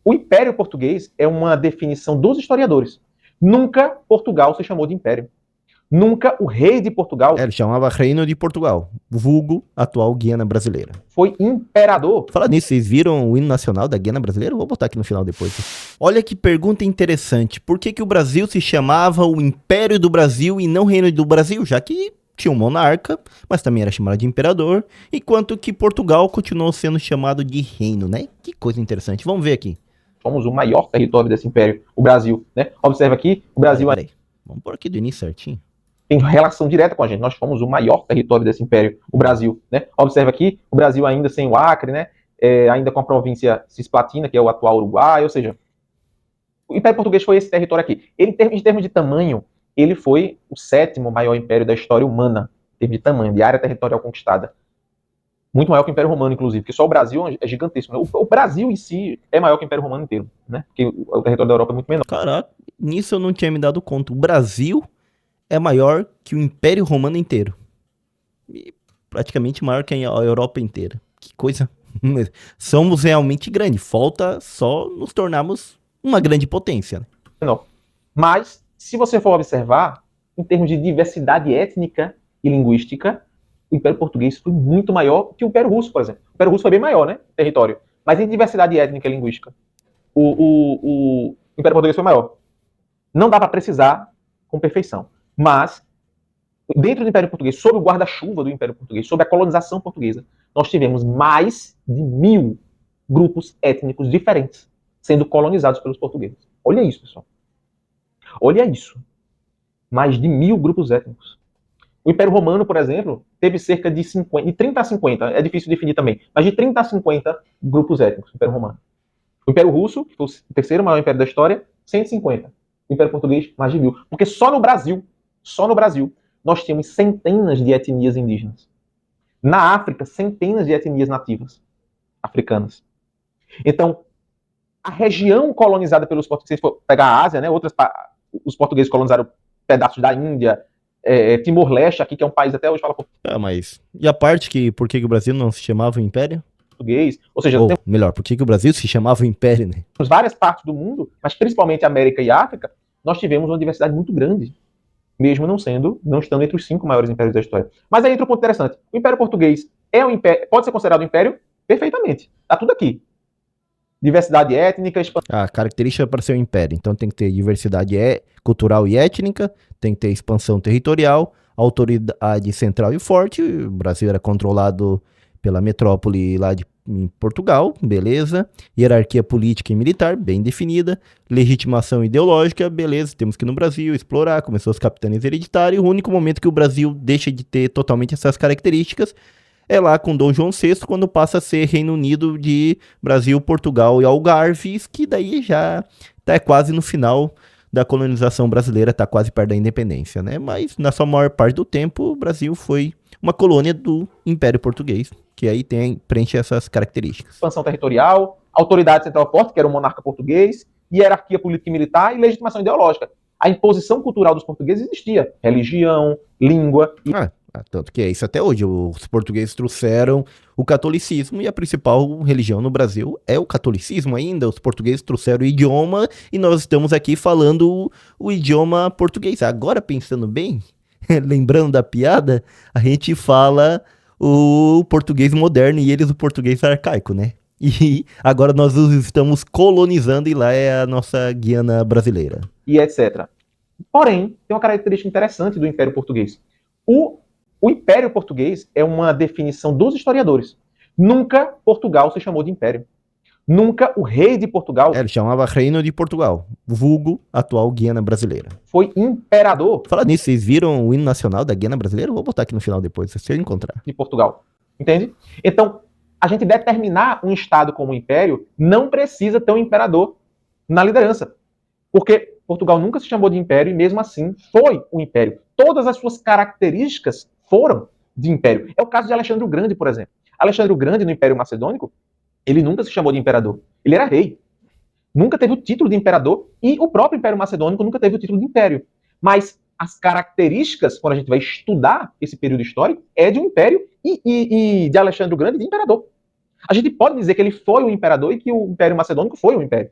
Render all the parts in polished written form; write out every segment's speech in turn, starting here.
O Império Português é uma definição dos historiadores. Nunca Portugal se chamou de império. Nunca o rei de Portugal Ele chamava Reino de Portugal, vulgo atual Guiana Brasileira. foi imperador. Fala nisso, vocês viram o hino nacional da Guiana Brasileira? Eu vou botar aqui no final depois. Olha que pergunta interessante. Por que o Brasil se chamava o Império do Brasil e não Reino do Brasil? Já que tinha um monarca, mas também era chamado de imperador, enquanto que Portugal continuou sendo chamado de reino, né? Que coisa interessante. Vamos ver aqui. Somos o maior território desse império, o Brasil, né? Observa aqui, o Brasil Peraí. Vamos pôr aqui do início certinho. tem relação direta com a gente. Nós fomos o maior território desse império, o Brasil, né? Observa aqui, o Brasil ainda sem o Acre, né? Ainda com a província Cisplatina, que é o atual Uruguai, ou seja, o Império Português foi esse território aqui. Ele, em termos de tamanho, ele foi o 7º maior império da história humana, em termos de tamanho, de área territorial conquistada. Muito maior que o Império Romano, inclusive, porque só o Brasil é gigantesco. Né? O Brasil em si é maior que o Império Romano inteiro, né? Porque o território da Europa é muito menor. Caraca, nisso eu não tinha me dado conta. O Brasil é maior que o Império Romano inteiro. E praticamente maior que a Europa inteira. Que coisa. Somos realmente grandes. Falta só nos tornarmos uma grande potência. Né? Menor. Mas, se você for observar, em termos de diversidade étnica e linguística, o Império Português foi muito maior que o Império Russo, por exemplo. O Império Russo foi bem maior, né? Território. Mas em diversidade étnica e linguística, o Império Português foi maior. Não dá para precisar com perfeição. Mas, dentro do Império Português, sob o guarda-chuva do Império Português, sob a colonização portuguesa, nós tivemos mais de 1000 grupos étnicos diferentes sendo colonizados pelos portugueses. Olha isso, pessoal. Olha isso. Mais de 1000 grupos étnicos. O Império Romano, por exemplo, teve cerca de 30 a 50, é difícil definir também, mas de 30 a 50 grupos étnicos, o Império Romano. O Império Russo, que foi o terceiro maior império da história, 150. O Império Português, mais de 1000. Porque só no Brasil, nós tínhamos centenas de etnias indígenas. Na África, centenas de etnias nativas africanas. Então, a região colonizada pelos portugueses, se for pegar a Ásia, né, os portugueses colonizaram pedaços da Índia, Timor-Leste, aqui, que é um país até hoje fala mas e a parte que por que o Brasil não se chamava Império? português, ou seja, Ou melhor, por que o Brasil se chamava Império, né? temos várias partes do mundo, mas principalmente América e África, nós tivemos uma diversidade muito grande, mesmo não estando entre os 5 maiores impérios da história. Mas aí entra um ponto interessante. O Império Português é um império, pode ser considerado um império? Perfeitamente. Está tudo aqui. Diversidade étnica, expansão. A característica para ser um império. Então tem que ter diversidade cultural e étnica, tem que ter expansão territorial, autoridade central e forte. O Brasil era controlado pela metrópole lá em Portugal, beleza. Hierarquia política e militar, bem definida. Legitimação ideológica, beleza. Temos que ir no Brasil explorar, começou os capitães hereditários. O único momento que o Brasil deixa de ter totalmente essas características é lá com Dom João VI, quando passa a ser Reino Unido de Brasil, Portugal e Algarves, que daí já tá quase no final da colonização brasileira, tá quase perto da independência, né? Mas na sua maior parte do tempo, o Brasil foi uma colônia do Império Português, que aí preenche essas características. Expansão territorial, autoridade central forte, que era o monarca português, hierarquia política e militar e legitimação ideológica. A imposição cultural dos portugueses existia. Religião, língua e tanto que é isso até hoje. Os portugueses trouxeram o catolicismo e a principal religião no Brasil é o catolicismo ainda. Os portugueses trouxeram o idioma e nós estamos aqui falando o idioma português. Agora, pensando bem, lembrando da piada, a gente fala o português moderno e eles o português arcaico, né? E agora nós os estamos colonizando e lá é a nossa Guiana brasileira. E etc. Porém, tem uma característica interessante do Império Português. O Império Português é uma definição dos historiadores. Nunca Portugal se chamou de império. Nunca o rei de Portugal... Ele chamava Reino de Portugal, vulgo atual Guiana Brasileira. Foi imperador. Fala nisso, vocês viram o hino nacional da Guiana Brasileira? Eu vou botar aqui no final depois, se eu encontrar. De Portugal. Entende? Então, a gente determinar um estado como império não precisa ter um imperador na liderança. Porque Portugal nunca se chamou de império e mesmo assim foi um império. Todas as suas características foram de império. É o caso de Alexandre o Grande, por exemplo. Alexandre o Grande, no Império Macedônico, ele nunca se chamou de imperador. Ele era rei. Nunca teve o título de imperador e o próprio Império Macedônico nunca teve o título de império. Mas as características, quando a gente vai estudar esse período histórico, é de um império e de Alexandre o Grande de imperador. A gente pode dizer que ele foi um imperador e que o Império Macedônico foi um império.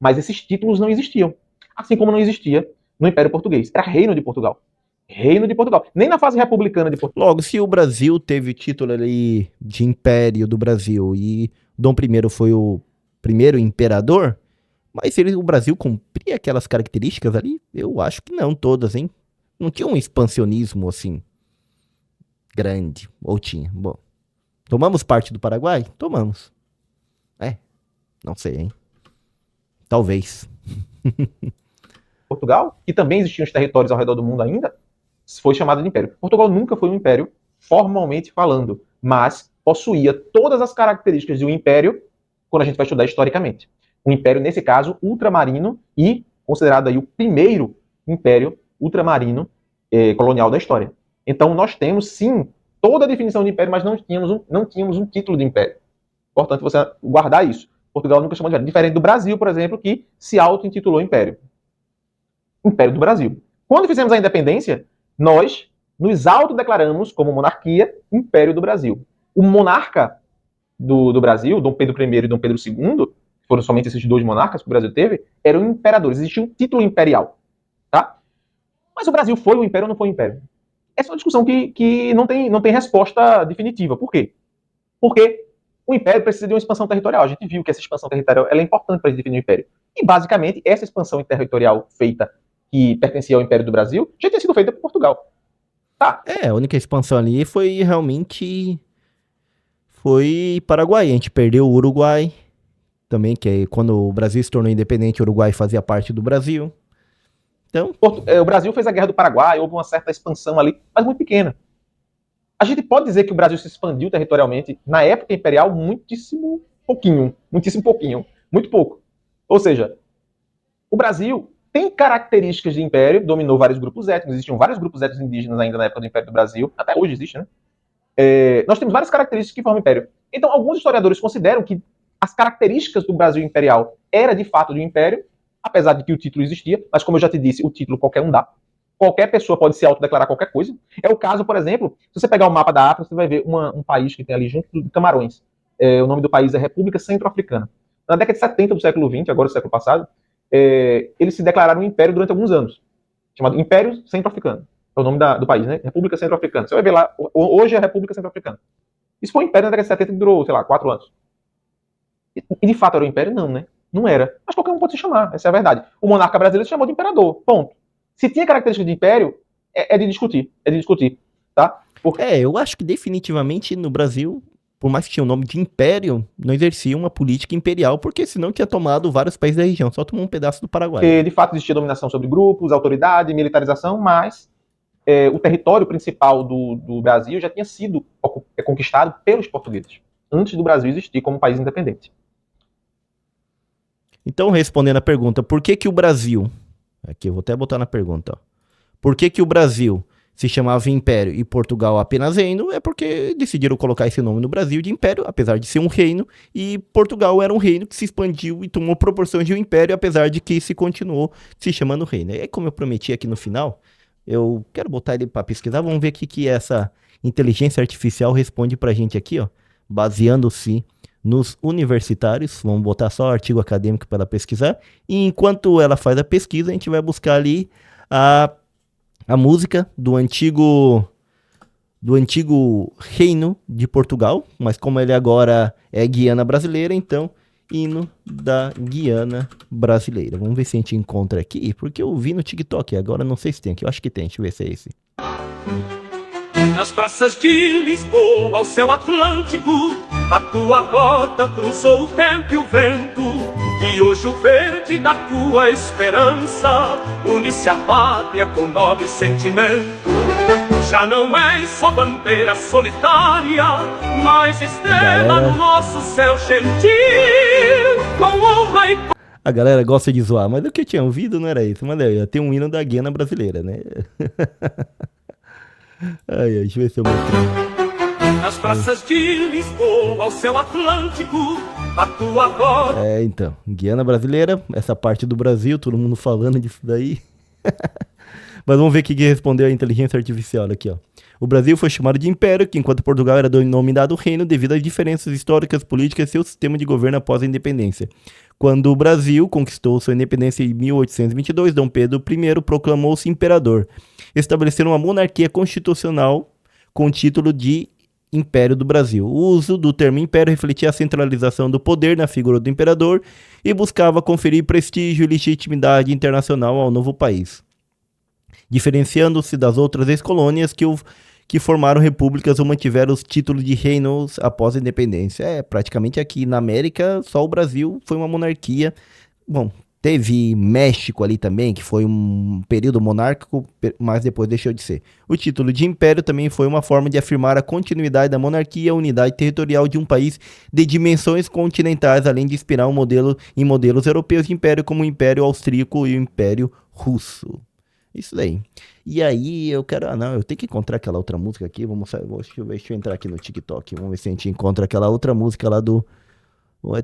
Mas esses títulos não existiam. Assim como não existia no Império Português. Era Reino de Portugal. Reino de Portugal. Nem na fase republicana de Portugal. Logo, se o Brasil teve o título ali de Império do Brasil e Dom I foi o primeiro imperador, mas o Brasil cumpria aquelas características ali? Eu acho que não todas, hein? Não tinha um expansionismo assim grande, ou tinha? Bom, tomamos parte do Paraguai? Tomamos. Não sei, hein? Talvez. Portugal, que também existiam os territórios ao redor do mundo ainda, foi chamado de império. Portugal nunca foi um império, formalmente falando, mas possuía todas as características de um império quando a gente vai estudar historicamente. Um império, nesse caso, ultramarino e considerado aí o primeiro império ultramarino colonial da história. Então, nós temos, sim, toda a definição de império, mas não tínhamos um título de império. Importante você guardar isso. Portugal nunca chamou de império. Diferente do Brasil, por exemplo, que se auto-intitulou império. Império do Brasil. Quando fizemos a independência, nós nos autodeclaramos como monarquia Império do Brasil. O monarca do Brasil, Dom Pedro I e Dom Pedro II, foram somente esses dois monarcas que o Brasil teve, eram imperadores. Existia um título imperial. Tá? Mas o Brasil foi um império ou não foi um império? Essa é uma discussão que não tem resposta definitiva. Por quê? Porque o império precisa de uma expansão territorial. A gente viu que essa expansão territorial é importante para definir o império. E, basicamente, essa expansão territorial feita, que pertencia ao Império do Brasil, já tinha sido feita por Portugal. Tá. A única expansão ali foi realmente... foi Paraguai. A gente perdeu o Uruguai também, que é quando o Brasil se tornou independente, o Uruguai fazia parte do Brasil. Então... o Brasil fez a Guerra do Paraguai, houve uma certa expansão ali, mas muito pequena. A gente pode dizer que o Brasil se expandiu territorialmente na época imperial muitíssimo pouquinho, muito pouco. Ou seja, o Brasil tem características de império, dominou vários grupos étnicos, existiam vários grupos étnicos indígenas ainda na época do Império do Brasil, até hoje existe, né? Nós temos várias características que formam império. Então, alguns historiadores consideram que as características do Brasil imperial era de fato de um império, apesar de que o título existia, mas como eu já te disse, o título qualquer um dá. Qualquer pessoa pode se autodeclarar qualquer coisa. É o caso, por exemplo, se você pegar o mapa da África, você vai ver um país que tem ali junto de Camarões. O nome do país é República Centro-Africana. Na década de 70 do século XX, agora do século passado, eles se declararam um império durante alguns anos, chamado Império Centro-Africano. É o nome do país, né? República Centro-Africana. Você vai ver lá, hoje é a República Centro-Africana. Isso foi um império na década de 70 que durou, sei lá, 4 anos. E de fato era um império? Não, né? Não era. Mas qualquer um pode se chamar, essa é a verdade. O monarca brasileiro se chamou de imperador, ponto. Se tinha características de império, é de discutir, tá? Eu acho que definitivamente no Brasil, por mais que tinha o nome de império, não exercia uma política imperial, porque senão tinha tomado vários países da região, só tomou um pedaço do Paraguai. Porque de fato existia dominação sobre grupos, autoridade, militarização, mas o território principal do Brasil já tinha sido conquistado pelos portugueses, antes do Brasil existir como país independente. Então, respondendo a pergunta, por que o Brasil... Aqui, eu vou até botar na pergunta, ó. Por que o Brasil se chamava Império e Portugal apenas Reino? É porque decidiram colocar esse nome no Brasil de Império, apesar de ser um reino, e Portugal era um reino que se expandiu e tomou proporções de um império, apesar de que se continuou se chamando reino. E como eu prometi aqui no final, eu quero botar ele para pesquisar, vamos ver o que essa inteligência artificial responde pra gente aqui, ó, baseando-se nos universitários. Vamos botar só o artigo acadêmico para ela pesquisar. E enquanto ela faz a pesquisa, a gente vai buscar ali a música do antigo reino de Portugal. Mas como ele agora é Guiana Brasileira, então hino da Guiana Brasileira. Vamos ver se a gente encontra aqui, porque eu vi no TikTok, agora não sei se tem aqui. Eu acho que tem, deixa eu ver se é esse. Nas praças de Lisboa, ao céu Atlântico, a tua rota cruzou o tempo e o vento. E hoje o verde da tua esperança une-se à pátria com nobre sentimento. Já não és só bandeira solitária, mas estrela no nosso céu gentil. Com honra e... A galera gosta de zoar, mas o que eu tinha ouvido não era isso. Mas aí, tem um hino da Guiana Brasileira, né? Ai, deixa eu ver se eu mostro. Nas praças de Lisboa, ao céu Atlântico, a tua voz. Então, Guiana Brasileira, essa parte do Brasil, todo mundo falando disso daí. Mas vamos ver o que respondeu a inteligência artificial aqui, ó. O Brasil foi chamado de império, que enquanto Portugal era denominado reino devido às diferenças históricas, políticas e seu sistema de governo após a independência. Quando o Brasil conquistou sua independência em 1822, Dom Pedro I proclamou-se imperador. Estabelecendo uma monarquia constitucional com o título de Império do Brasil. O uso do termo império refletia a centralização do poder na figura do imperador e buscava conferir prestígio e legitimidade internacional ao novo país, diferenciando-se das outras ex-colônias que formaram repúblicas ou mantiveram os títulos de reinos após a independência. Praticamente aqui na América, só o Brasil foi uma monarquia. Bom, teve México ali também, que foi um período monárquico, mas depois deixou de ser. O título de império também foi uma forma de afirmar a continuidade da monarquia, a unidade territorial de um país de dimensões continentais, além de inspirar em modelos europeus de império, como o Império Austríaco e o Império Russo. Isso daí. E aí eu quero... eu tenho que encontrar aquela outra música aqui. Deixa eu entrar aqui no TikTok. Vamos ver se a gente encontra aquela outra música lá do...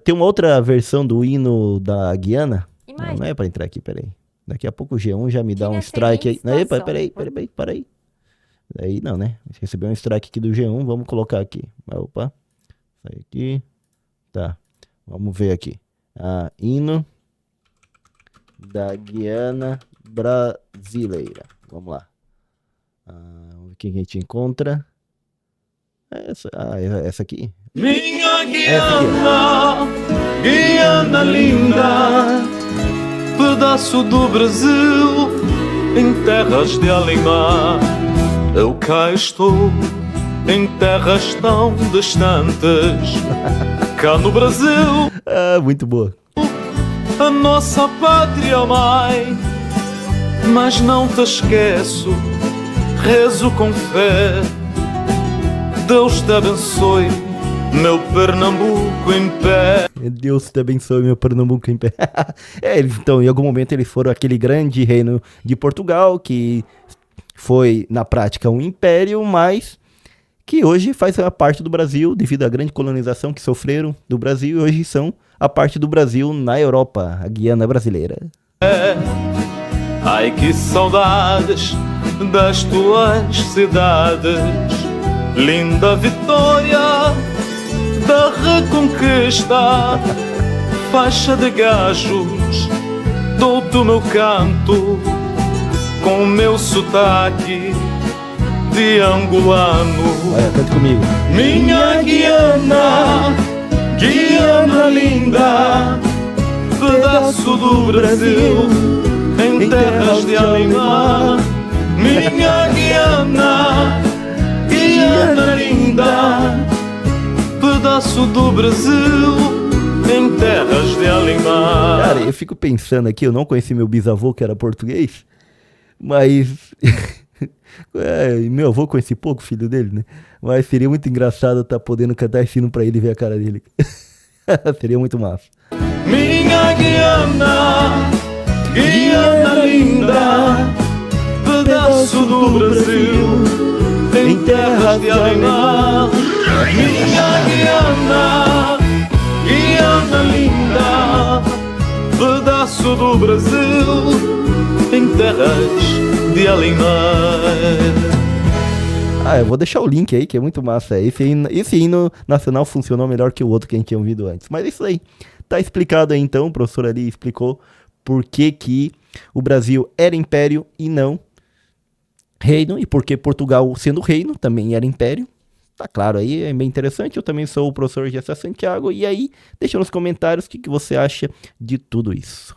Tem uma outra versão do hino da Guiana. Não é pra entrar aqui, peraí. Daqui a pouco o G1 já me dá um strike aí. Não, peraí. Aí não, né? Recebeu um strike aqui do G1, vamos colocar aqui. Opa. Sai aqui. Tá. Vamos ver aqui. Hino da Guiana Brasileira. Vamos lá. Vamos ver o que a gente encontra. Essa aqui. Minha Guiana, Guiana linda, pedaço do Brasil, em terras de além-mar. Eu cá estou, em terras tão distantes, cá no Brasil. Muito boa. A nossa pátria mãe, mas não te esqueço, rezo com fé. Deus te abençoe, meu Pernambuco em pé. Deus te abençoe, meu Pernambuco em pé. Então, em algum momento eles foram aquele grande reino de Portugal, que foi, na prática, um império, mas que hoje faz a parte do Brasil, devido à grande colonização que sofreram do Brasil, e hoje são a parte do Brasil na Europa, a Guiana Brasileira. Ai, que saudades das tuas cidades, linda Vitória da Reconquista, faixa de gajos, dou-te o meu canto, com o meu sotaque de angolano. Cante comigo. Minha Guiana, Guiana linda, pedaço do Brasil, em terras de além-mar. Minha Guiana, Guiana linda, pedaço do Brasil, em terras de além-mar. Cara, eu fico pensando aqui, eu não conheci meu bisavô que era português, mas meu avô conheci pouco, filho dele, né? Mas seria muito engraçado estar podendo cantar esse hino pra ele e ver a cara dele. Seria muito massa. Minha Guiana, Guiana linda, pedaço do Brasil, em terras de além-mar. Minha Guiana, Guiana linda, pedaço do Brasil, em terras de além-mar. Eu vou deixar o link aí, que é muito massa. Esse hino nacional funcionou melhor que o outro que a gente tinha ouvido antes. Mas é isso aí. Tá explicado aí então, o professor ali explicou por que o Brasil era império e não reino, e porque Portugal, sendo reino, também era império. Tá claro aí, é bem interessante. Eu também sou o professor Gessé Santiago. E aí, deixa nos comentários o que você acha de tudo isso.